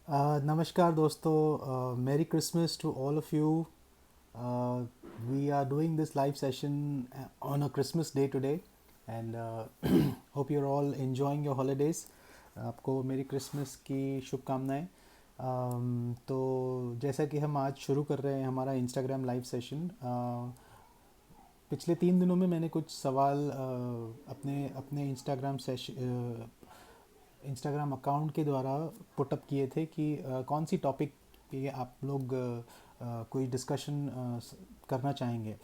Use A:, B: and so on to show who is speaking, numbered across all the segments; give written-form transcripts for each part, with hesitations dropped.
A: नमस्कार दोस्तों, मेरी Christmas to all of you. We are doing this live session on a Christmas day today, and hope you're all enjoying your holidays. आपको मेरी Christmas की शुभकामनाएं. तो जैसा कि हम आज शुरू कर रहे हैं हमारा इंस्टाग्राम लाइव सेशन. पिछले 3 दिनों में मैंने कुछ सवाल अपने अपने इंस्टाग्राम अकाउंट के द्वारा पुटअप किए थे कि कौन सी टॉपिक पे आप लोग कोई डिस्कशन करना चाहेंगे.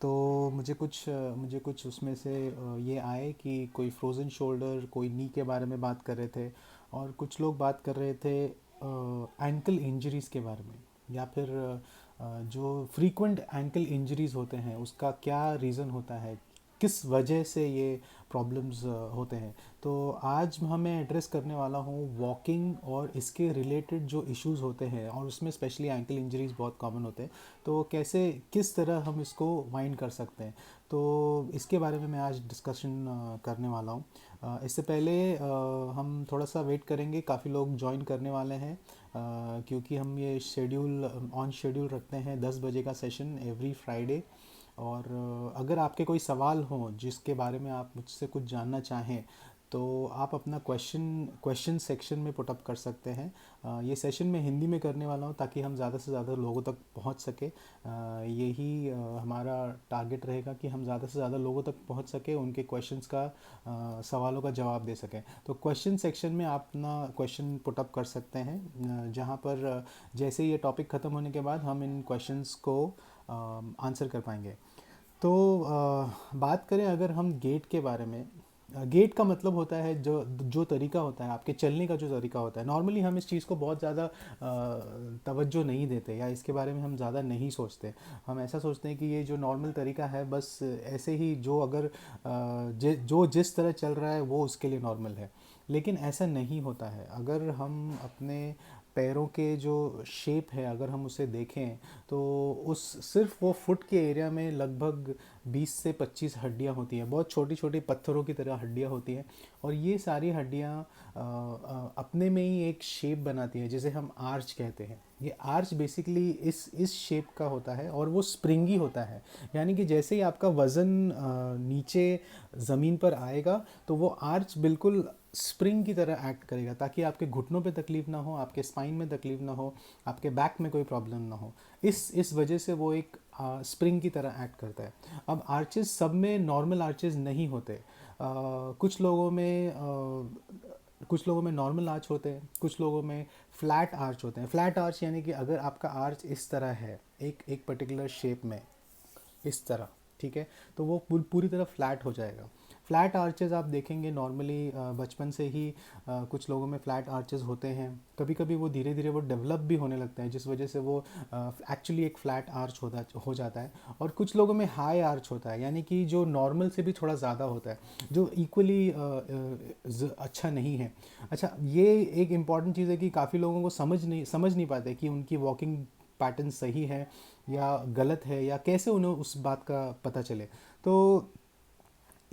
A: तो मुझे कुछ उसमें से ये आए कि कोई फ्रोज़न शोल्डर, कोई नी के बारे में बात कर रहे थे, और कुछ लोग बात कर रहे थे एंकल इंजरीज़ के बारे में, या फिर जो फ्रीक्वेंट एंकल इंजरीज़ होते हैं उसका क्या रीज़न होता है, किस वजह से ये प्रॉब्लम्स होते हैं. तो आज मैं एड्रेस करने वाला हूँ वॉकिंग और इसके रिलेटेड जो इश्यूज होते हैं, और उसमें स्पेशली एंकल इंजरीज बहुत कॉमन होते हैं. तो कैसे, किस तरह हम इसको वाइंड कर सकते हैं, तो इसके बारे में मैं आज डिस्कशन करने वाला हूँ. इससे पहले हम थोड़ा सा वेट करेंगे, काफ़ी लोग ज्वाइन करने वाले हैं, क्योंकि हम ये शेड्यूल ऑन शेड्यूल रखते हैं 10 बजे का सेशन एवरी फ्राइडे. और अगर आपके कोई सवाल हों जिसके बारे में आप मुझसे कुछ जानना चाहें, तो आप अपना क्वेश्चन सेक्शन में पुटअप कर सकते हैं. ये सेशन मैं हिंदी में करने वाला हूँ ताकि हम ज़्यादा से ज़्यादा लोगों तक पहुँच सके. यही हमारा टारगेट रहेगा कि हम ज़्यादा से ज़्यादा लोगों तक पहुँच सके, उनके क्वेश्चंस का सवालों का जवाब दे सकें. तो क्वेश्चन सेक्शन में आप अपना क्वेश्चन पुटअप कर सकते हैं, जहाँ पर जैसे ये टॉपिक ख़त्म होने के बाद हम इन क्वेश्चंस को आंसर कर पाएंगे. तो बात करें अगर हम गेट के बारे में. गेट का मतलब होता है जो जो तरीका होता है आपके चलने का, जो तरीका होता है. नॉर्मली हम इस चीज़ को बहुत ज़्यादा तवज्जो नहीं देते, या इसके बारे में हम ज़्यादा नहीं सोचते. हम ऐसा सोचते हैं कि ये जो नॉर्मल तरीका है बस ऐसे ही, जो अगर जो जिस तरह चल रहा है वो उसके लिए नॉर्मल है. लेकिन ऐसा नहीं होता है. अगर हम अपने पैरों के जो शेप है अगर हम उसे देखें, तो उस सिर्फ वो फुट के एरिया में लगभग 20 से 25 हड्डियां होती हैं, बहुत छोटी छोटी पत्थरों की तरह हड्डियां होती हैं. और ये सारी हड्डियां अपने में ही एक शेप बनाती हैं जिसे हम आर्च कहते हैं. ये आर्च बेसिकली इस शेप का होता है, और वो स्प्रिंगी होता है. यानी कि जैसे ही आपका वज़न नीचे ज़मीन पर आएगा, तो वो आर्च बिल्कुल स्प्रिंग की तरह एक्ट करेगा, ताकि आपके घुटनों पे तकलीफ़ ना हो, आपके स्पाइन में तकलीफ़ ना हो, आपके बैक में कोई प्रॉब्लम ना हो. इस वजह से वो एक स्प्रिंग की तरह एक्ट करता है. अब आर्चेस सब में नॉर्मल आर्चेस नहीं होते. कुछ लोगों में नॉर्मल आर्च होते हैं, कुछ लोगों में फ्लैट आर्च होते हैं. फ्लैट आर्च यानी कि अगर आपका आर्च इस तरह है, एक एक पर्टिकुलर शेप में, इस तरह, ठीक है, तो वो पूरी तरह फ्लैट हो जाएगा. फ्लैट आर्चेस आप देखेंगे नॉर्मली बचपन से ही कुछ लोगों में फ्लैट आर्चेस होते हैं. कभी कभी वो धीरे धीरे वो डेवलप भी होने लगते हैं, जिस वजह से वो एक्चुअली एक फ्लैट आर्च हो जाता है. और कुछ लोगों में हाई आर्च होता है, यानी कि जो नॉर्मल से भी थोड़ा ज़्यादा होता है, जो इक्वली अच्छा नहीं है. अच्छा, ये एक इम्पॉर्टेंट चीज़ है कि काफ़ी लोगों को समझ नहीं पाते कि उनकी वॉकिंग पैटर्न सही है या गलत है, या कैसे उन्हें उस बात का पता चले. तो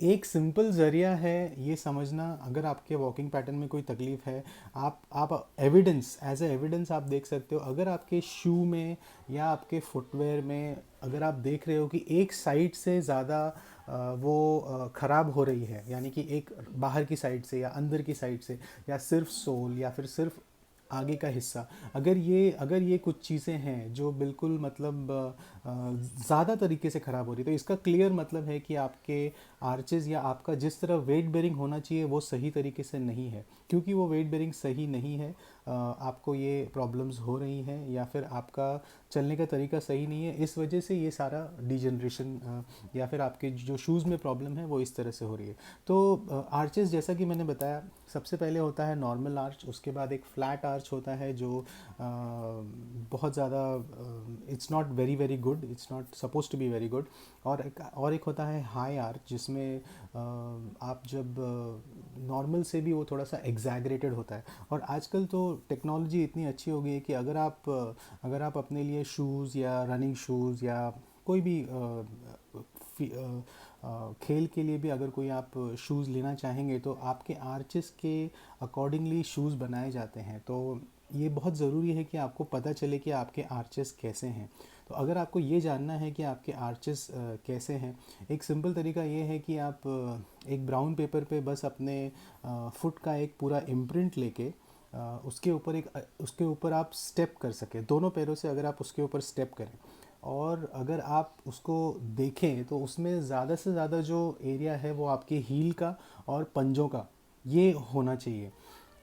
A: एक सिंपल ज़रिया है ये समझना. अगर आपके वॉकिंग पैटर्न में कोई तकलीफ़ है, आप एविडेंस, एज ए एविडेंस आप देख सकते हो. अगर आपके शू में या आपके फुटवेयर में अगर आप देख रहे हो कि एक साइड से ज़्यादा वो ख़राब हो रही है, यानी कि एक बाहर की साइड से या अंदर की साइड से, या सिर्फ सोल या फिर सिर्फ आगे का हिस्सा, अगर ये कुछ चीज़ें हैं जो बिल्कुल मतलब ज़्यादा तरीके से ख़राब हो रही है, तो इसका क्लियर मतलब है कि आपके आर्चेज़ या आपका जिस तरह वेट बेरिंग होना चाहिए वो सही तरीके से नहीं है. क्योंकि वो वेट बेरिंग सही नहीं है, आपको ये प्रॉब्लम्स हो रही हैं, या फिर आपका चलने का तरीका सही नहीं है, इस वजह से ये सारा डिजनरेशन या फिर आपके जो शूज़ में प्रॉब्लम है वो इस तरह से हो रही है. तो आर्चेस जैसा कि मैंने बताया, सबसे पहले होता है नॉर्मल आर्च, उसके बाद एक फ्लैट आर्च होता है जो बहुत ज़्यादा, it's not very very good, it's not suppose to be very good. और एक होता है हाई आर्च, जिसमें आप जब नॉर्मल से भी वो थोड़ा सा एग्जैगरेटेड होता है. और आजकल तो टेक्नोलॉजी इतनी अच्छी हो गई है कि अगर आप अपने लिए शूज़ या रनिंग शूज़ या कोई भी खेल के लिए भी अगर कोई आप शूज़ लेना चाहेंगे तो आपके आर्चेस के अकॉर्डिंगली शूज़ बनाए जाते हैं। तो ये बहुत ज़रूरी है कि आपको पता चले कि आपके आर्चेस कैसे हैं। तो अगर आपको ये जानना है कि आपके आर्चेस कैसे हैं, एक सिंपल तरीका ये है कि आप एक ब्राउन पेपर पे बस अपने फुट का एक पूरा इम्प्रिंट लेके उसके ऊपर आप स्टेप कर सकें, दोनों पैरों से अगर आप उसके ऊपर स्टेप करें और अगर आप उसको देखें तो उसमें ज़्यादा से ज़्यादा जो एरिया है वो आपके हील का और पंजों का ये होना चाहिए।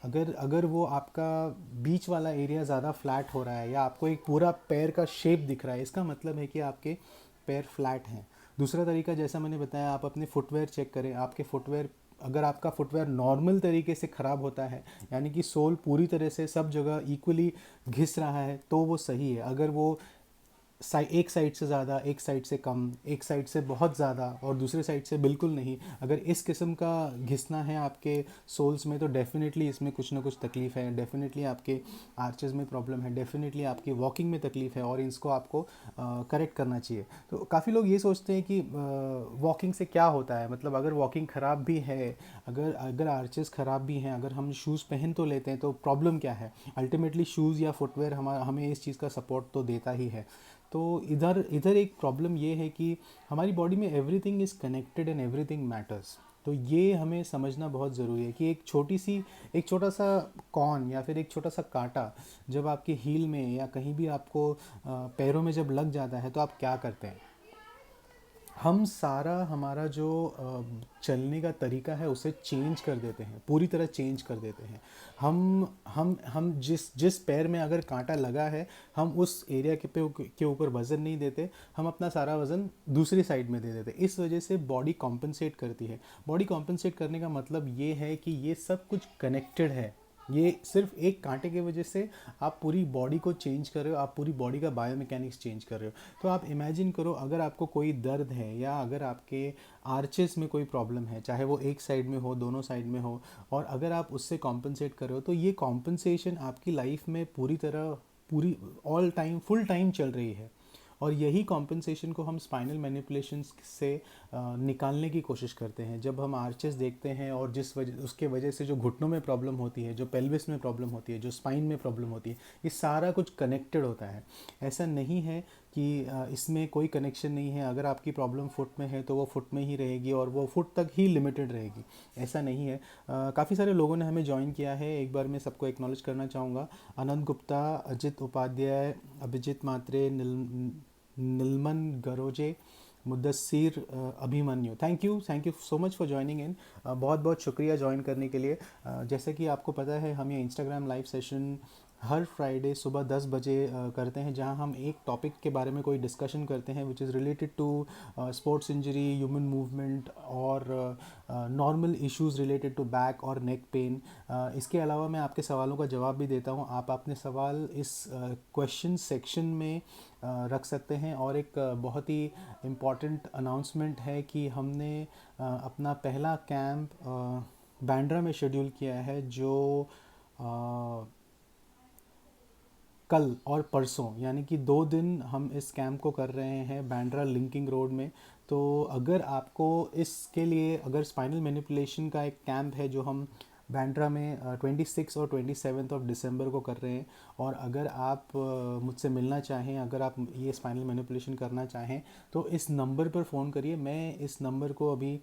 A: अगर अगर वो आपका बीच वाला एरिया ज़्यादा फ्लैट हो रहा है या आपको एक पूरा पैर का शेप दिख रहा है, इसका मतलब है कि आपके पैर फ्लैट हैं। दूसरा तरीका जैसा मैंने बताया, आप अपने फुटवेयर चेक करें। आपके फुटवेयर, अगर आपका फुटवेयर नॉर्मल तरीके से ख़राब होता है, यानी कि सोल पूरी तरह से सब जगह इक्वली घिस रहा है, तो वो सही है। अगर वो एक साइड से ज़्यादा, एक साइड से कम, एक साइड से बहुत ज़्यादा और दूसरे साइड से बिल्कुल नहीं, अगर इस किस्म का घिसना है आपके सोल्स में, तो डेफिनेटली इसमें कुछ ना कुछ तकलीफ़ है, डेफिनेटली आपके आर्चेस में प्रॉब्लम है, डेफिनेटली आपकी वॉकिंग में तकलीफ़ है और इसको आपको करेक्ट करना चाहिए। तो काफ़ी लोग ये सोचते हैं कि वॉकिंग से क्या होता है, मतलब अगर वॉकिंग ख़राब भी है, अगर अगर आर्चेस ख़राब भी हैं, अगर हम शूज़ पहन तो लेते हैं, तो प्रॉब्लम क्या है? अल्टीमेटली शूज़ या फुटवेयर हमें इस चीज़ का सपोर्ट तो देता ही है। तो इधर इधर एक प्रॉब्लम ये है कि हमारी बॉडी में everything is connected and everything matters. तो ये हमें समझना बहुत ज़रूरी है कि एक छोटा सा कॉर्न या फिर एक छोटा सा कांटा जब आपके हील में या कहीं भी आपको पैरों में जब लग जाता है, तो आप क्या करते हैं? हम सारा हमारा जो चलने का तरीका है उसे चेंज कर देते हैं, पूरी तरह चेंज कर देते हैं। हम जिस जिस पैर में अगर कांटा लगा है, हम उस एरिया के ऊपर वज़न नहीं देते, हम अपना सारा वज़न दूसरी साइड में दे देते। इस वजह से बॉडी कॉम्पनसेट करती है। बॉडी कॉम्पनसेट करने का मतलब ये है कि ये सब कुछ कनेक्टेड है। ये सिर्फ एक कांटे की वजह से आप पूरी बॉडी को चेंज कर रहे हो, आप पूरी बॉडी का बायोमैकेनिक्स चेंज कर रहे हो। तो आप इमेजिन करो, अगर आपको कोई दर्द है या अगर आपके आर्चेस में कोई प्रॉब्लम है, चाहे वो एक साइड में हो, दोनों साइड में हो, और अगर आप उससे कॉम्पनसेट कर रहे हो, तो ये कॉम्पनसेशन आपकी लाइफ में पूरी ऑल टाइम फुल टाइम चल रही है। और यही कॉम्पनसेशन को हम स्पाइनल मैनिपुलेशन से निकालने की कोशिश करते हैं। जब हम आर्चेस देखते हैं और उसके वजह से जो घुटनों में प्रॉब्लम होती है, जो पेल्विस में प्रॉब्लम होती है, जो स्पाइन में प्रॉब्लम होती है, ये सारा कुछ कनेक्टेड होता है। ऐसा नहीं है कि इसमें कोई कनेक्शन नहीं है। अगर आपकी प्रॉब्लम फुट में है तो वो फुट में ही रहेगी और वो फुट तक ही लिमिटेड रहेगी, ऐसा नहीं है। काफ़ी सारे लोगों ने हमें ज्वाइन किया है, एक बार मैं सबको एक्नॉलेज करना चाहूँगा। Anand Gupta, Ajit Upadhyay, Abhijeet Matre, Neelman Garoje, Muddassir Abhimanyu. Thank you so much for joining in. बहुत बहुत शुक्रिया ज्वाइन करने के लिए। जैसे कि आपको पता है, हम ये इंस्टाग्राम लाइव सेशन हर फ्राइडे सुबह 10 बजे करते हैं, जहां हम एक टॉपिक के बारे में कोई डिस्कशन करते हैं which is related to sports injury, human movement और normal issues related to back और नेक पेन। इसके अलावा मैं आपके सवालों का जवाब भी देता हूं। आप अपने सवाल इस क्वेश्चन सेक्शन में रख सकते हैं। और एक बहुत ही इम्पॉर्टेंट अनाउंसमेंट है कि हमने अपना पहला कैंप बांद्रा में शेड्यूल किया है, जो कल और परसों, यानी कि 2 दिन हम इस कैंप को कर रहे हैं बांद्रा लिंकिंग रोड में। तो अगर आपको इसके लिए, अगर स्पाइनल मैनिपुलेशन का एक कैंप है जो हम बांद्रा में 26 और 27 ऑफ दिसंबर को कर रहे हैं, और अगर आप मुझसे मिलना चाहें, अगर आप ये स्पाइनल मैनिपुलेशन करना चाहें, तो इस नंबर पर फ़ोन करिए। मैं इस नंबर को अभी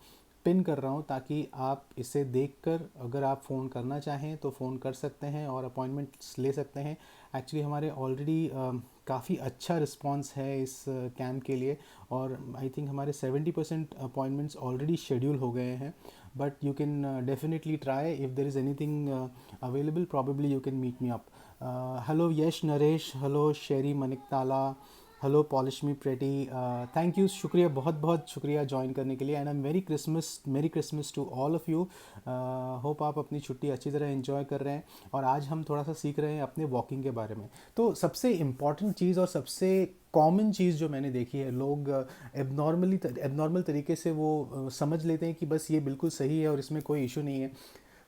A: पिन कर रहा हूँ ताकि आप इसे देखकर अगर आप फ़ोन करना चाहें तो फ़ोन कर सकते हैं और अपॉइंटमेंट्स ले सकते हैं। एक्चुअली हमारे ऑलरेडी काफ़ी अच्छा रिस्पांस है इस कैंप के लिए, और आई थिंक हमारे 70% अपॉइंटमेंट्स ऑलरेडी शेड्यूल हो गए हैं। But you can definitely try, if there is anything available, probably you can meet me up. Hello Yash Naresh, hello Sherry Maniktala, hello पॉलिशमी प्रेटी, थैंक यू, शुक्रिया, बहुत बहुत शुक्रिया ज्वाइन करने के लिए। And I am merry Christmas to all of you. Hope आप अपनी छुट्टी अच्छी तरह एंजॉय कर रहे हैं। और आज हम थोड़ा सा सीख रहे हैं अपने वॉकिंग के बारे में। तो सबसे इम्पॉर्टेंट चीज़ और सबसे कॉमन चीज़ जो मैंने देखी है, लोग एबनॉर्मल तरीके से वो समझ लेते हैं कि बस ये बिल्कुल सही है और इसमें कोई इशू नहीं है।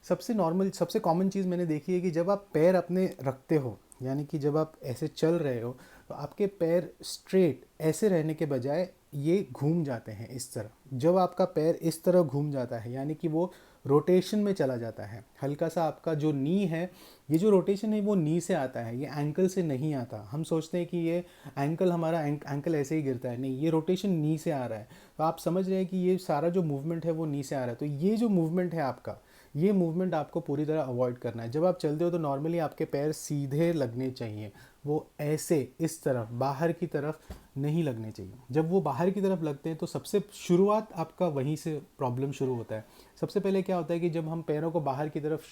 A: सबसे कॉमन चीज़ मैंने देखी है कि जब आप पैर अपने रखते हो, यानी कि जब आप ऐसे चल रहे हो, तो आपके पैर स्ट्रेट ऐसे रहने के बजाय ये घूम जाते हैं इस तरह। जब आपका पैर इस तरह घूम जाता है यानी कि वो रोटेशन में चला जाता है, हल्का सा आपका जो नी है, ये जो रोटेशन है वो नी से आता है, ये एंकल से नहीं आता। हम सोचते हैं कि ये एंकल हमारा एंकल ऐसे ही गिरता है, नहीं, ये रोटेशन नी से आ रहा है। तो आप समझ रहे हैं कि ये सारा जो मूवमेंट है वो नी से आ रहा है। तो ये जो मूवमेंट है आपका, ये मूवमेंट आपको पूरी तरह अवॉइड करना है। जब आप चलते हो तो नॉर्मली आपके पैर सीधे लगने चाहिए, वो ऐसे इस तरफ बाहर की तरफ नहीं लगने चाहिए। जब वो बाहर की तरफ लगते हैं तो सबसे शुरुआत आपका वहीं से प्रॉब्लम शुरू होता है। सबसे पहले क्या होता है कि जब हम पैरों को बाहर की तरफ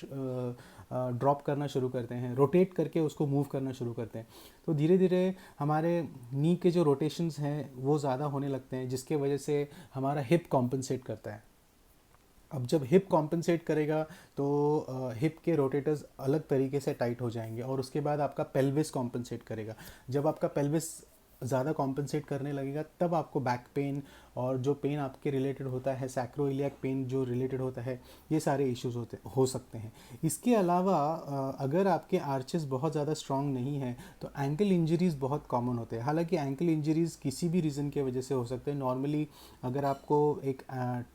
A: ड्रॉप करना शुरू करते हैं, रोटेट करके उसको मूव करना शुरू करते हैं, तो धीरे धीरे हमारे नी के जो रोटेशंस हैं वो ज़्यादा होने लगते हैं, जिसके वजह से हमारा हिप कॉम्पनसेट करता है। अब जब हिप कॉम्पनसेट करेगा तो हिप के रोटेटर्स अलग तरीके से टाइट हो जाएंगे, और उसके बाद आपका पेल्विस कॉम्पनसेट करेगा। जब आपका पेल्विस ज़्यादा कॉम्पनसेट करने लगेगा तब आपको बैक पेन और जो पेन आपके रिलेटेड होता है, सैक्रोइलियक पेन जो रिलेटेड होता है, ये सारे इश्यूज हो सकते हैं। इसके अलावा अगर आपके आर्चेस बहुत ज़्यादा स्ट्रांग नहीं है तो एंकल इंजरीज़ बहुत कॉमन होते हैं। हालांकि एंकल इंजरीज़ किसी भी रीज़न की वजह से हो सकते हैं। नॉर्मली अगर आपको एक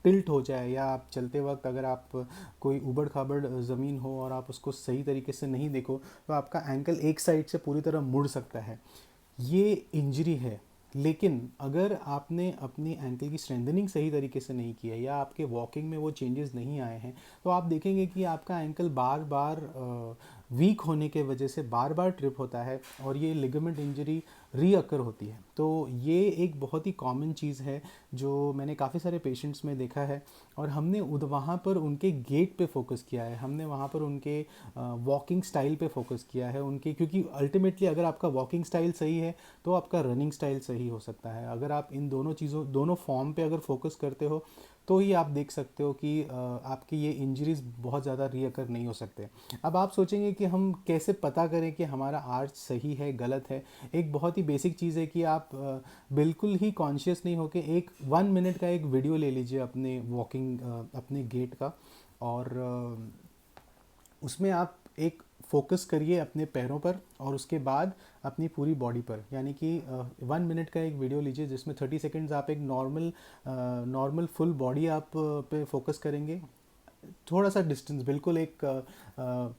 A: टिल्ट हो जाए, या आप चलते वक्त अगर आप कोई उबड़ खाबड़ ज़मीन हो और आप उसको सही तरीके से नहीं देखो, तो आपका एंकल एक साइड से पूरी तरह मुड़ सकता है, ये इंजरी है। लेकिन अगर आपने अपनी एंकल की स्ट्रेंथनिंग सही तरीके से नहीं किया, या आपके वॉकिंग में वो चेंजेस नहीं आए हैं, तो आप देखेंगे कि आपका एंकल बार बार वीक होने के वजह से बार बार ट्रिप होता है, और ये लिगामेंट इंजरी रीअकर होती है। तो ये एक बहुत ही कॉमन चीज़ है जो मैंने काफ़ी सारे पेशेंट्स में देखा है, और हमने वहाँ पर उनके गेट पे फोकस किया है, हमने वहाँ पर उनके वॉकिंग स्टाइल पे फोकस किया है उनके, क्योंकि अल्टीमेटली अगर आपका वॉकिंग स्टाइल सही है तो आपका रनिंग स्टाइल सही हो सकता है। अगर आप इन दोनों चीज़ों, दोनों फॉर्म पे अगर फोकस करते हो तो ही आप देख सकते हो कि आपकी ये इंजरीज बहुत ज़्यादा रीअकर नहीं हो सकते। अब आप सोचेंगे कि हम कैसे पता करें कि हमारा आर्च सही है गलत है। एक बहुत ही बेसिक चीज़ है कि आप बिल्कुल ही कॉन्शियस नहीं होके एक 1 मिनट का एक वीडियो ले लीजिए अपने वॉकिंग, अपने गेट का, और उसमें आप एक फोकस करिए अपने पैरों पर और उसके बाद अपनी पूरी बॉडी पर। यानी कि 1 मिनट का एक वीडियो लीजिए जिसमें 30 सेकेंड्स आप एक नॉर्मल फुल बॉडी आप पे फोकस करेंगे। थोड़ा सा डिस्टेंस, बिल्कुल एक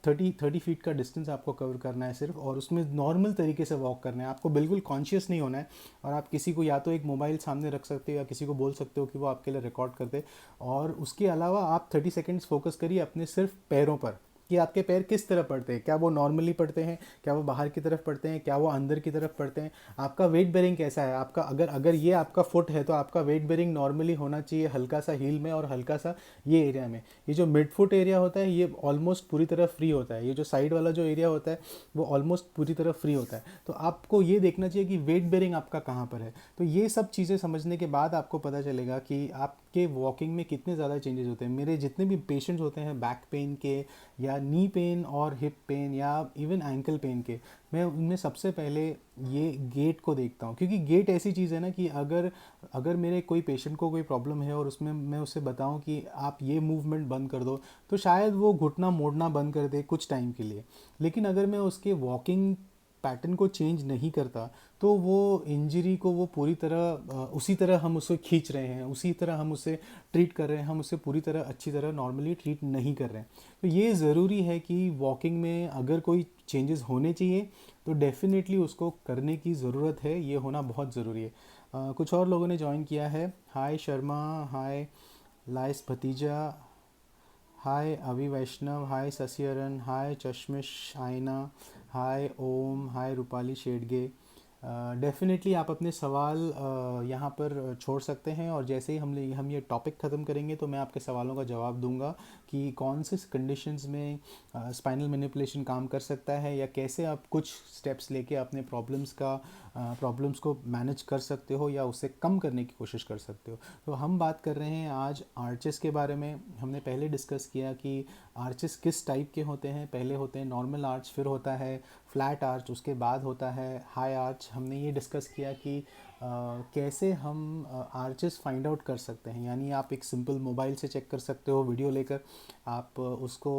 A: 30 फीट का डिस्टेंस आपको कवर करना है सिर्फ, और उसमें नॉर्मल तरीके से वॉक करना है। आपको बिल्कुल कॉन्शियस नहीं होना है, और आप किसी को या तो एक मोबाइल सामने रख सकते हो या किसी को बोल सकते हो कि वो आपके लिए रिकॉर्ड कर दे। और उसके अलावा आप 30 सेकेंड्स फोकस करिए अपने सिर्फ पैरों पर, कि आपके पैर किस तरह पड़ते हैं, क्या वो नॉर्मली पड़ते हैं, क्या वो बाहर की तरफ पड़ते हैं, क्या वो अंदर की तरफ पड़ते हैं, आपका वेट बेरिंग कैसा है आपका। अगर अगर ये आपका फुट है तो आपका वेट बेरिंग नॉर्मली होना चाहिए हल्का सा हील में और हल्का सा ये एरिया में। ये जो मिड फुट एरिया होता है ये ऑलमोस्ट पूरी तरह फ्री होता है, ये जो साइड वाला जो एरिया होता है वो ऑलमोस्ट पूरी तरह फ्री होता है। तो आपको ये देखना चाहिए कि वेट बेरिंग आपका कहाँ पर है। तो ये सब चीज़ें समझने के बाद आपको पता चलेगा कि आपके वॉकिंग में कितने ज़्यादा चेंजेस होते हैं। मेरे जितने भी पेशेंट्स होते हैं बैक पेन के, या नी पेन और हिप पेन, या इवन एंकल पेन के, मैं उनमें सबसे पहले ये गेट को देखता हूँ। क्योंकि गेट ऐसी चीज़ है ना कि अगर अगर मेरे कोई पेशेंट को कोई प्रॉब्लम है और उसमें मैं उसे बताऊं कि आप ये मूवमेंट बंद कर दो, तो शायद वो घुटना मोड़ना बंद कर दे कुछ टाइम के लिए। लेकिन अगर मैं उसके वॉकिंग पैटर्न को चेंज नहीं करता तो वो इंजरी को वो पूरी तरह उसी तरह हम उसे खींच रहे हैं, उसी तरह हम उसे ट्रीट कर रहे हैं, हम उसे पूरी तरह अच्छी तरह नॉर्मली ट्रीट नहीं कर रहे हैं। तो ये ज़रूरी है कि वॉकिंग में अगर कोई चेंजेस होने चाहिए तो डेफिनेटली उसको करने की ज़रूरत है, ये होना बहुत ज़रूरी है। कुछ और लोगों ने ज्वाइन किया है। हाय शर्मा, हाय लाइस भतीजा, हाय अभि वैष्णव, हाय शशिहरन, हाय चश्मिश आयना, हाय ओम, हाय रूपाली शेडगे। डेफिनेटली आप अपने सवाल यहाँ पर छोड़ सकते हैं, और जैसे ही हम ये टॉपिक ख़त्म करेंगे तो मैं आपके सवालों का जवाब दूंगा कि कौन से कंडीशंस में स्पाइनल मैनिपुलेशन काम कर सकता है, या कैसे आप कुछ स्टेप्स लेके अपने प्रॉब्लम्स को मैनेज कर सकते हो या उसे कम करने की कोशिश कर सकते हो। तो हम बात कर रहे हैं आज आर्चेस के बारे में। हमने पहले डिस्कस किया कि आर्चेस किस टाइप के होते हैं। पहले होते हैं नॉर्मल आर्च, फिर होता है फ्लैट आर्च, उसके बाद होता है हाई आर्च। हमने ये डिस्कस किया कि कैसे हम आर्चेस फाइंड आउट कर सकते हैं। यानी आप एक सिंपल मोबाइल से चेक कर सकते हो वीडियो लेकर, आप उसको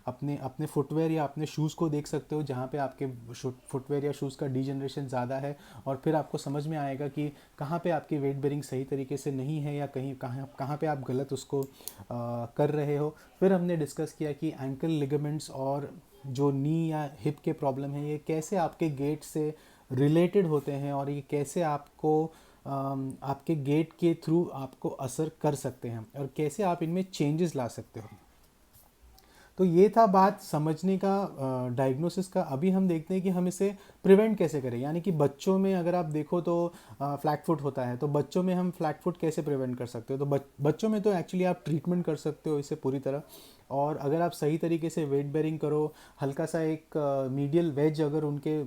A: अपने अपने फुटवेयर या अपने शूज़ को देख सकते हो जहाँ पे आपके फुटवेयर या शूज़ का डीजनरेशन ज़्यादा है, और फिर आपको समझ में आएगा कि कहाँ पे आपकी वेट बेरिंग सही तरीके से नहीं है, या कहीं कहाँ कहाँ पे आप गलत उसको कर रहे हो। फिर हमने डिस्कस किया कि एंकल लिगामेंट्स और जो नी या हिप के प्रॉब्लम है, ये कैसे आपके गेट से रिलेटेड होते हैं, और ये कैसे आपको आपके गेट के थ्रू आपको असर कर सकते हैं, और कैसे आप इनमें चेंजेस ला सकते हो। तो ये था बात समझने का, डायग्नोसिस का। अभी हम देखते हैं कि हम इसे प्रिवेंट कैसे करें। यानी कि बच्चों में अगर आप देखो तो फ्लैट फुट होता है, तो बच्चों में हम फ्लैट फुट कैसे प्रिवेंट कर सकते हो। तो बच्चों में तो एक्चुअली आप ट्रीटमेंट कर सकते हो इसे पूरी तरह। और अगर आप सही तरीके से वेट बेरिंग करो, हल्का सा एक मीडियल वेज अगर उनके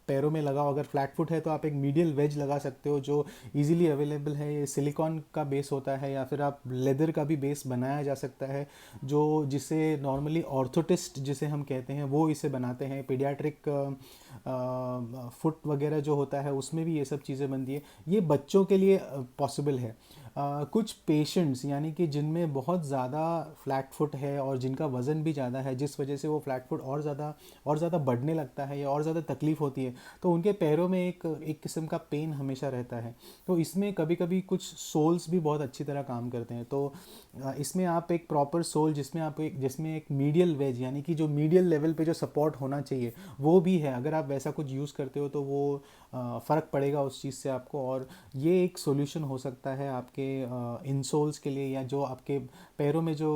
A: पैरों में लगाओ, अगर फ्लैट फुट है तो आप एक मीडियल वेज लगा सकते हो जो इजीली अवेलेबल है। ये सिलिकॉन का बेस होता है, या फिर आप लेदर का भी बेस बनाया जा सकता है, जो जिसे नॉर्मली ऑर्थोटिस्ट जिसे हम कहते हैं वो इसे बनाते हैं। पीडियाट्रिक फुट वगैरह जो होता है उसमें भी ये सब चीज़ें बनती है। ये बच्चों के लिए पॉसिबल है। कुछ पेशेंट्स यानी कि जिनमें बहुत ज़्यादा फ्लैट फुट है और जिनका वज़न भी ज़्यादा है, जिस वजह से वो फ्लैट फुट और ज़्यादा बढ़ने लगता है या और ज़्यादा तकलीफ़ होती है, तो उनके पैरों में एक किस्म का पेन हमेशा रहता है। तो इसमें कभी कभी कुछ सोल्स भी बहुत अच्छी तरह काम करते हैं। तो इसमें आप एक प्रॉपर सोल जिसमें एक मीडियल वेज, यानी कि जो मीडियल लेवल पे जो सपोर्ट होना चाहिए वो भी है, अगर आप वैसा कुछ यूज़ करते हो तो वो फ़र्क पड़ेगा उस चीज़ से आपको। और ये एक सॉल्यूशन हो सकता है आपके इंसोल्स के लिए, या जो आपके पैरों में जो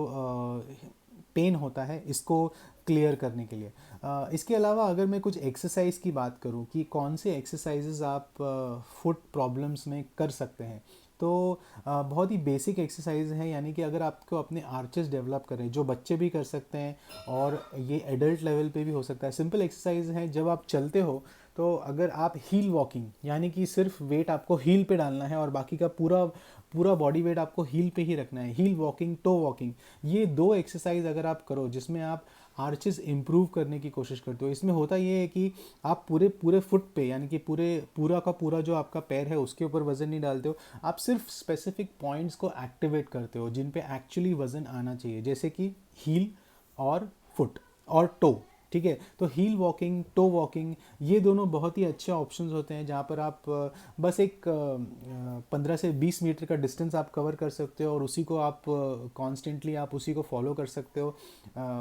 A: पेन होता है इसको क्लियर करने के लिए। इसके अलावा अगर मैं कुछ एक्सरसाइज की बात करूं कि कौन से एक्सरसाइजेज आप फुट प्रॉब्लम्स में कर सकते हैं, तो बहुत ही बेसिक एक्सरसाइज है। यानी कि अगर आपको अपने आर्चेस डेवलप करें, जो बच्चे भी कर सकते हैं और ये एडल्ट लेवल पे भी हो सकता है। सिंपल एक्सरसाइज है, जब आप चलते हो तो अगर आप हील वॉकिंग, यानी कि सिर्फ वेट आपको हील पे डालना है और बाकी का पूरा पूरा बॉडी वेट आपको हील पे ही रखना है। हील वॉकिंग, टो वॉकिंग, ये दो एक्सरसाइज अगर आप करो जिसमें आप आर्चेस इंप्रूव करने की कोशिश करते हो, इसमें होता ये है कि आप पूरे पूरे फुट पे, यानी कि पूरा का पूरा जो आपका पैर है उसके ऊपर वजन नहीं डालते हो, आप सिर्फ स्पेसिफिक पॉइंट्स को एक्टिवेट करते हो जिन पे एक्चुअली वजन आना चाहिए, जैसे कि हील और फुट और टो। ठीक है, तो हील वॉकिंग, टो वॉकिंग, ये दोनों बहुत ही अच्छे ऑप्शंस होते हैं जहाँ पर आप बस एक 15 से 20 मीटर का डिस्टेंस आप कवर कर सकते हो, और उसी को आप कॉन्स्टेंटली आप उसी को फॉलो कर सकते हो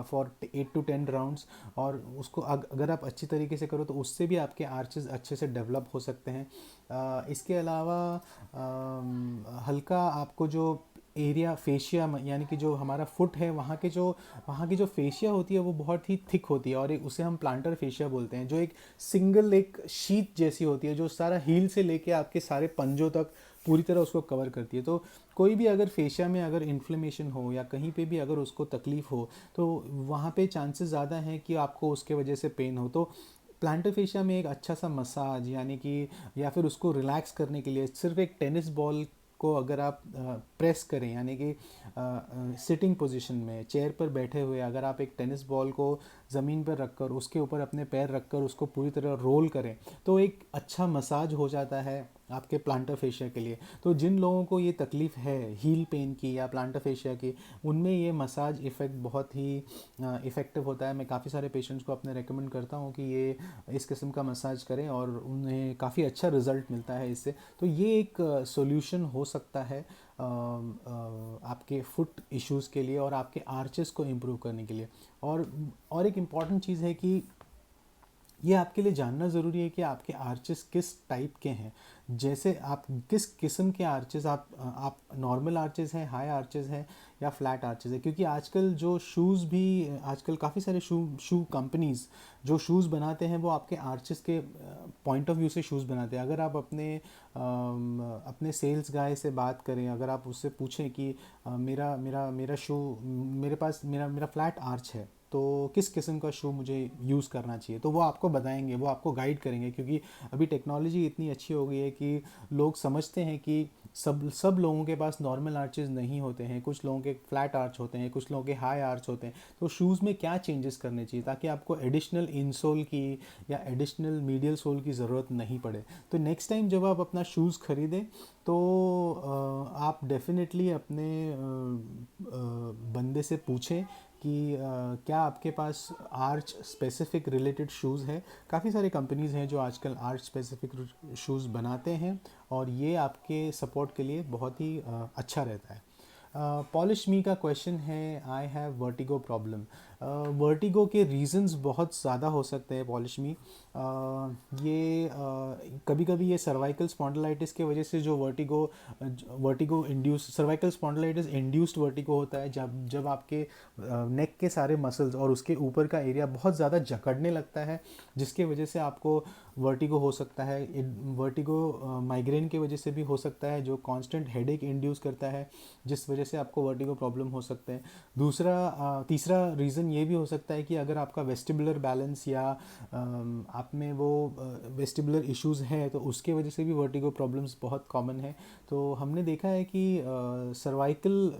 A: फॉर 8 to 10 राउंड्स। और उसको अगर आप अच्छी तरीके से करो तो उससे भी आपके आर्चेस अच्छे से डेवलप हो सकते हैं। इसके अलावा हल्का आपको जो एरिया फेशिया, यानी कि जो हमारा फुट है वहाँ की जो फेशिया होती है वो बहुत ही थिक होती है, और एक उसे हम प्लांटर फेशिया बोलते हैं, जो एक सिंगल एक शीट जैसी होती है जो सारा हील से लेके आपके सारे पंजों तक पूरी तरह उसको कवर करती है। तो कोई भी अगर फेशिया में अगर इन्फ्लेमेशन हो या कहीं पे भी अगर उसको तकलीफ़ हो, तो वहाँ पे चांसेस ज़्यादा हैं कि आपको उसके वजह से पेन हो। तो प्लांटर फेशिया में एक अच्छा सा मसाज, यानी कि या फिर उसको रिलैक्स करने के लिए सिर्फ एक टेनिस बॉल को अगर आप प्रेस करें, यानी कि सिटिंग पोजीशन में चेयर पर बैठे हुए अगर आप एक टेनिस बॉल को ज़मीन पर रखकर उसके ऊपर अपने पैर रखकर उसको पूरी तरह रोल करें, तो एक अच्छा मसाज हो जाता है आपके प्लांटर फेशिया के लिए। तो जिन लोगों को ये तकलीफ़ है हील पेन की या प्लांटर फेशिया की, उनमें ये मसाज इफ़ेक्ट बहुत ही इफ़ेक्टिव होता है। मैं काफ़ी सारे पेशेंट्स को अपने रेकमेंड करता हूँ कि ये इस किस्म का मसाज करें और उन्हें काफ़ी अच्छा रिज़ल्ट मिलता है इससे। तो ये एक सॉल्यूशन हो सकता है आपके फुट इश्यूज़ के लिए और आपके आर्चेस को इम्प्रूव करने के लिए। और एक इम्पॉर्टेंट चीज़ है कि ये आपके लिए जानना ज़रूरी है कि आपके आर्चेस किस टाइप के हैं। जैसे आप किस किस्म के आर्चेस, आप नॉर्मल आर्चेस हैं, हाई आर्चेस हैं, या फ्लैट आर्चेस है। क्योंकि आजकल जो शूज़ भी, आजकल काफ़ी सारे शू कंपनीज़ जो शूज़ बनाते हैं वो आपके आर्चेस के पॉइंट ऑफ व्यू से शूज़ बनाते हैं। अगर आप अपने सेल्स गाय से बात करें, अगर आप उससे पूछें कि मेरा मेरा मेरा शू मेरे पास मेरा मेरा फ्लैट आर्च है, तो किस किस्म का शू मुझे यूज़ करना चाहिए, तो वो आपको बताएंगे, वो आपको गाइड करेंगे। क्योंकि अभी टेक्नोलॉजी इतनी अच्छी हो गई है कि लोग समझते हैं कि सब लोगों के पास नॉर्मल आर्चेस नहीं होते हैं, कुछ लोगों के फ्लैट आर्च होते हैं, कुछ लोगों के हाई आर्च होते हैं। तो शूज़ में क्या चेंजेस करने चाहिए ताकि आपको एडिशनल इंसोल की या एडिशनल मीडियल सोल की ज़रूरत नहीं पड़े। तो नेक्स्ट टाइम जब आप अपना शूज़ खरीदें तो आप डेफिनेटली अपने बंदे से पूछें कि क्या आपके पास आर्च स्पेसिफिक रिलेटेड शूज़ है। काफ़ी सारे कंपनीज़ हैं जो आजकल आर्च स्पेसिफिक शूज़ बनाते हैं और ये आपके सपोर्ट के लिए बहुत ही अच्छा रहता है। पॉलिश मी का क्वेश्चन है, I have vertigo problem. Vertigo के रीजंस बहुत ज़्यादा हो सकते हैं पॉलिश मी। ये कभी कभी ये सर्वाइकल स्पॉन्डिलाइटिस के वजह से जो vertigo induce cervical spondylitis induced vertigo होता है, जब जब आपके नेक के सारे मसल्स और उसके ऊपर का एरिया बहुत ज़्यादा जकड़ने लगता है, जिसके वजह से आपको वर्टिगो हो सकता है। वर्टिगो माइग्रेन की वजह से भी हो सकता है, जो कांस्टेंट हेडेक इंड्यूस करता है, जिस वजह से आपको वर्टिगो प्रॉब्लम हो सकते हैं। तीसरा रीज़न ये भी हो सकता है कि अगर आपका वेस्टिबुलर बैलेंस या आप में वो वेस्टिबुलर इश्यूज़ हैं तो उसके वजह से भी वर्टिगो प्रॉब्लम्स बहुत कॉमन है। तो हमने देखा है कि सर्वाइकल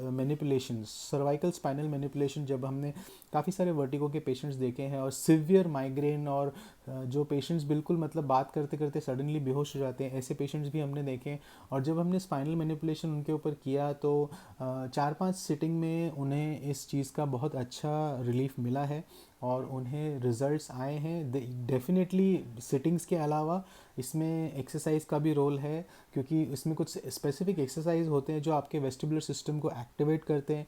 A: स्पाइनल मैनिपुलेशन, जब हमने काफ़ी सारे वर्टिगो के पेशेंट्स देखे हैं और सिवियर माइग्रेन और जो पेशेंट्स बिल्कुल मतलब बात करते करते सडनली बेहोश हो जाते हैं, ऐसे पेशेंट्स भी हमने देखे हैं। और जब हमने स्पाइनल मैनिपुलेशन उनके ऊपर किया तो 4-5 सिटिंग में उन्हें इस चीज़ का बहुत अच्छा रिलीफ मिला है और उन्हें रिजल्ट्स आए हैं। डेफिनेटली सिटिंग्स के अलावा इसमें एक्सरसाइज का भी रोल है, क्योंकि इसमें कुछ स्पेसिफिक एक्सरसाइज होते हैं जो आपके वेस्टिबुलर सिस्टम को एक्टिवेट करते हैं।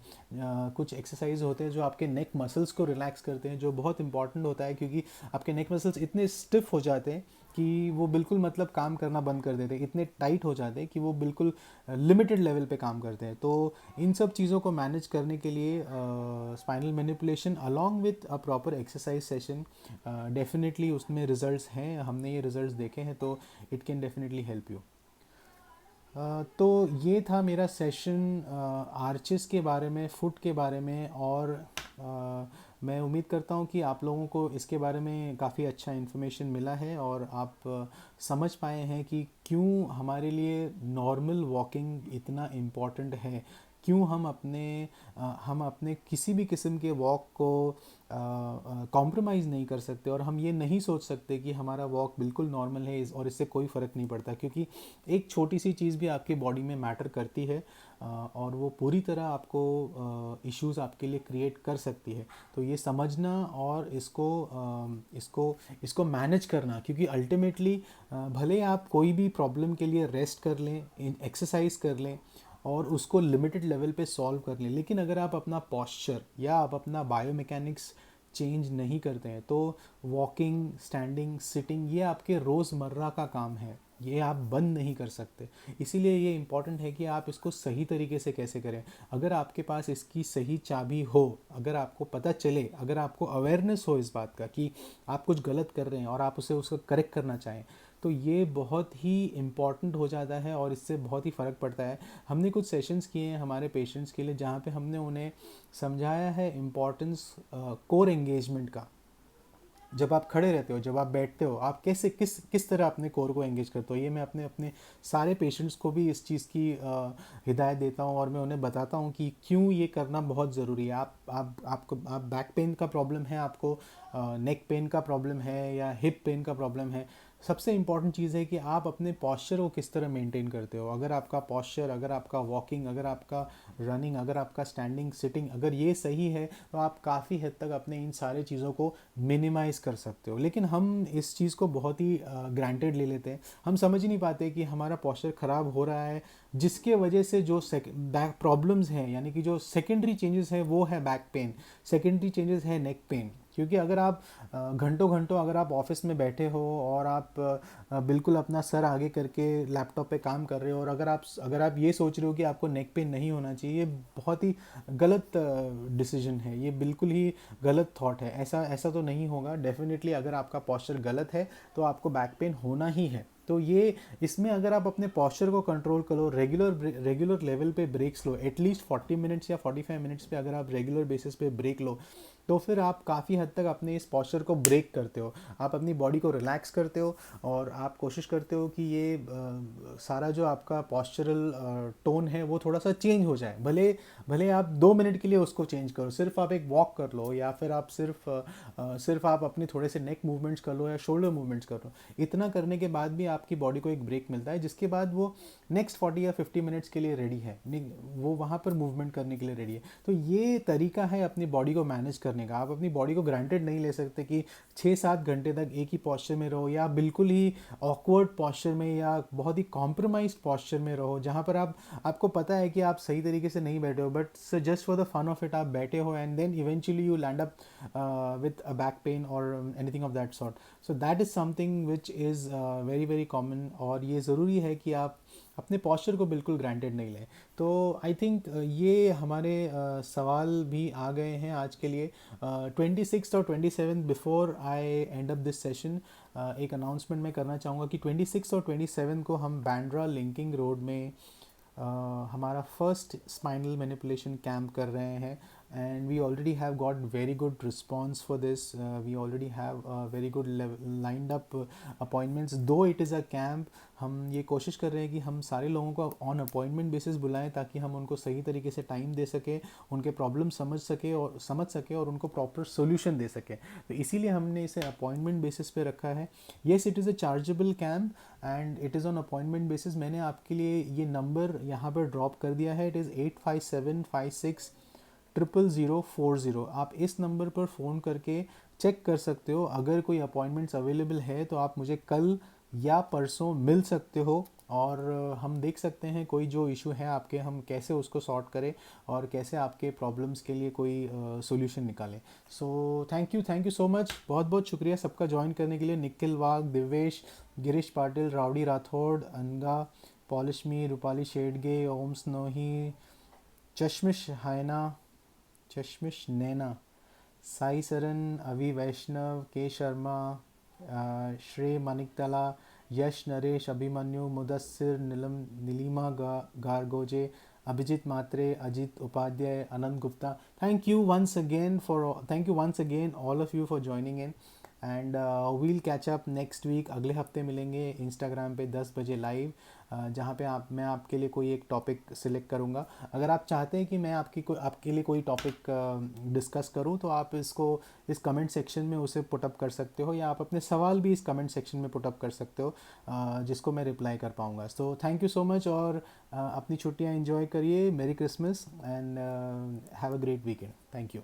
A: कुछ एक्सरसाइज होते हैं जो आपके नेक मसल्स को रिलैक्स करते हैं, जो बहुत इंपॉर्टेंट होता है, क्योंकि आपके नेक मसल्स इतने स्टिफ हो जाते हैं कि वो बिल्कुल मतलब काम करना बंद कर देते हैं, इतने टाइट हो जाते हैं कि वो बिल्कुल लिमिटेड लेवल पे काम करते हैं। तो इन सब चीज़ों को मैनेज करने के लिए spinal manipulation along with a proper exercise session, definitely उसमें रिजल्ट्स हैं, हमने ये रिजल्ट्स देखे हैं, तो it can definitely help you. तो ये था मेरा सेशन आर्चेस के बारे में, फुट के बारे में, और मैं उम्मीद करता हूँ कि आप लोगों को इसके बारे में काफ़ी अच्छा इन्फॉर्मेशन मिला है और आप समझ पाए हैं कि क्यों हमारे लिए नॉर्मल वॉकिंग इतना इम्पॉर्टेंट है, क्यों हम अपने किसी भी किस्म के वॉक को कॉम्प्रोमाइज़ नहीं कर सकते, और हम ये नहीं सोच सकते कि हमारा वॉक बिल्कुल नॉर्मल है और इससे कोई फ़र्क नहीं पड़ता, क्योंकि एक छोटी सी चीज़ भी आपकी बॉडी में मैटर करती है और वो पूरी तरह आपको इश्यूज़ आपके लिए क्रिएट कर सकती है। तो ये समझना और इसको मैनेज करना, क्योंकि अल्टीमेटली भले आप कोई भी प्रॉब्लम के लिए रेस्ट कर लें, एक्सरसाइज कर लें और उसको लिमिटेड लेवल पे सॉल्व कर लें, लेकिन अगर आप अपना पॉस्चर या आप अपना बायोमैकेनिक्स चेंज नहीं करते हैं तो वॉकिंग, स्टैंडिंग, सिटिंग ये आपके रोज़मर्रा का काम है, ये आप बंद नहीं कर सकते। इसीलिए ये इम्पॉर्टेंट है कि आप इसको सही तरीके से कैसे करें। अगर आपके पास इसकी सही चाबी हो, अगर आपको पता चले, अगर आपको अवेयरनेस हो इस बात का कि आप कुछ गलत कर रहे हैं और आप उसको करेक्ट करना चाहें, तो ये बहुत ही इम्पॉर्टेंट हो जाता है और इससे बहुत ही फ़र्क पड़ता है। हमने कुछ सेशंस किए हैं हमारे पेशेंट्स के लिए, जहाँ पे हमने उन्हें समझाया है इम्पॉर्टेंस कोर एंगेजमेंट का। जब आप खड़े रहते हो, जब आप बैठते हो, आप कैसे किस तरह अपने कोर को एंगेज करते हो, ये मैं अपने अपने सारे पेशेंट्स को भी इस चीज़ की हिदायत देता हूँ और मैं उन्हें बताता हूँ कि क्यों ये करना बहुत ज़रूरी है। आप बैक पेन का प्रॉब्लम है, आपको नेक पेन का प्रॉब्लम है या हिप पेन का प्रॉब्लम है, सबसे इम्पॉर्टेंट चीज़ है कि आप अपने पॉस्चर को किस तरह मेंटेन करते हो। अगर आपका पॉस्चर, अगर आपका वॉकिंग, अगर आपका रनिंग, अगर आपका स्टैंडिंग, सिटिंग, अगर ये सही है तो आप काफ़ी हद तक अपने इन सारे चीज़ों को मिनिमाइज़ कर सकते हो। लेकिन हम इस चीज़ को बहुत ही ग्रांटेड ले लेते हैं, हम समझ ही नहीं पाते कि हमारा पॉस्चर ख़राब हो रहा है, जिसके वजह से जो बैक प्रॉब्लम्स हैं, यानी कि जो सेकेंडरी चेंजेस है वो है बैक पेन, सेकेंडरी चेंजेस है नेक पेन। क्योंकि अगर आप घंटों घंटों अगर आप ऑफिस में बैठे हो और आप बिल्कुल अपना सर आगे करके लैपटॉप पे काम कर रहे हो और अगर आप ये सोच रहे हो कि आपको नेक पेन नहीं होना चाहिए, ये बहुत ही गलत डिसीजन है, ये बिल्कुल ही गलत थॉट है। ऐसा तो नहीं होगा। डेफिनेटली अगर आपका पॉस्चर गलत है तो आपको बैक पेन होना ही है। तो ये इसमें अगर आप अपने पॉस्चर को कंट्रोल करो, रेगुलर लेवल पे ब्रेक्स लो, एटलीस्ट 40 मिनट्स या 45 मिनट्स पे अगर आप रेगुलर बेसिस पे ब्रेक लो, तो फिर आप काफ़ी हद तक अपने इस पॉस्चर को ब्रेक करते हो, आप अपनी बॉडी को रिलैक्स करते हो और आप कोशिश करते हो कि ये सारा जो आपका पॉस्चरल टोन है वो थोड़ा सा चेंज हो जाए। भले भले आप 2 मिनट के लिए उसको चेंज करो, सिर्फ आप एक वॉक कर लो, या फिर आप सिर्फ आप अपने थोड़े से नेक मूवमेंट्स कर लो या शोल्डर मूवमेंट्स कर लो। इतना करने के बाद भी आपकी बॉडी को एक ब्रेक मिलता है, जिसके बाद वो नेक्स्ट 40 या 50 मिनट्स के लिए रेडी है, वो वहाँ पर मूवमेंट करने के लिए रेडी है। तो ये तरीका है अपनी बॉडी को मैनेज करने का। आप अपनी बॉडी को ग्रांटेड नहीं ले सकते कि 6-7 घंटे तक एक ही पॉस्चर में रहो, या बिल्कुल ही ऑकवर्ड पॉस्चर में, या बहुत ही कॉम्प्रोमाइज्ड पॉस्चर में रहो, जहाँ पर आपको पता है कि आप सही तरीके से नहीं बैठे हो, but just for the fun of it आप बैठे हो, and then eventually you land up with a back pain और anything of that sort. So that is something which is very very common, और ये ज़रूरी है कि आप अपने पॉस्चर को बिल्कुल ग्रांटेड नहीं लें। तो आई थिंक ये हमारे सवाल भी आ गए हैं आज के लिए। 26 और 27 before I and up this session, एक अनाउंसमेंट मैं करना चाहूँगा कि 26 और 27 को हम बैंड्रा लिंकिंग रोड में हमारा फर्स्ट स्पाइनल मैनिपुलेशन कैंप कर रहे हैं, and we already have got very good response for this. We already have very good lined up appointments, though it is a camp. हम ये कोशिश कर रहे हैं कि हम सारे लोगों को ऑन अपॉइंटमेंट बेसिस बुलाएं, ताकि हम उनको सही तरीके से टाइम दे सके, उनके प्रॉब्लम समझ सके और उनको प्रॉपर सोल्यूशन दे सके। तो इसीलिए हमने इसे अपॉइंटमेंट बेसिस पे रखा है। Yes, it is a chargeable camp and it is on appointment basis. मैंने आपके लिए ये नंबर यहाँ पर ड्रॉप कर दिया है, इट इज़ 8575600040। आप इस नंबर पर फ़ोन करके चेक कर सकते हो। अगर कोई अपॉइंटमेंट्स अवेलेबल है तो आप मुझे कल या परसों मिल सकते हो, और हम देख सकते हैं कोई जो इशू है आपके, हम कैसे उसको सॉर्ट करें और कैसे आपके प्रॉब्लम्स के लिए कोई सॉल्यूशन निकालें। So thank you so much, बहुत बहुत शुक्रिया सबका ज्वाइन करने के लिए। निखिल वाघ, दिवेश, गिरीश पाटिल, रावड़ी राठौड़, अनगा, पॉलिशमी, रूपाली शेडगे, ओम स्नोही, चश्मिश हैना, चश्मिश नैना, साई सरन, अvi वैष्णव, K Sharma, Shrey Maniktala, Yash Naresh, Abhimanyu, Mudassir, Neelima Gargoje, Abhijeet Matre, Ajit Upadhyay, Anand Gupta. Thank you once again all of you for joining in, and we'll catch up next week. अगले हफ्ते मिलेंगे इंस्टाग्राम पे 10 बजे लाइव, जहाँ पे मैं आपके लिए कोई एक टॉपिक सिलेक्ट करूँगा। अगर आप चाहते हैं कि मैं आपके लिए कोई टॉपिक डिस्कस करूँ, तो आप इसको इस कमेंट सेक्शन में उसे पुटअप कर सकते हो, या आप अपने सवाल भी इस कमेंट सेक्शन में पुटअप कर सकते हो, जिसको मैं रिप्लाई कर पाऊँगा। तो थैंक यू सो मच, और अपनी छुट्टियाँ एंजॉय करिए। मेरी Christmas and have a great weekend. Thank you.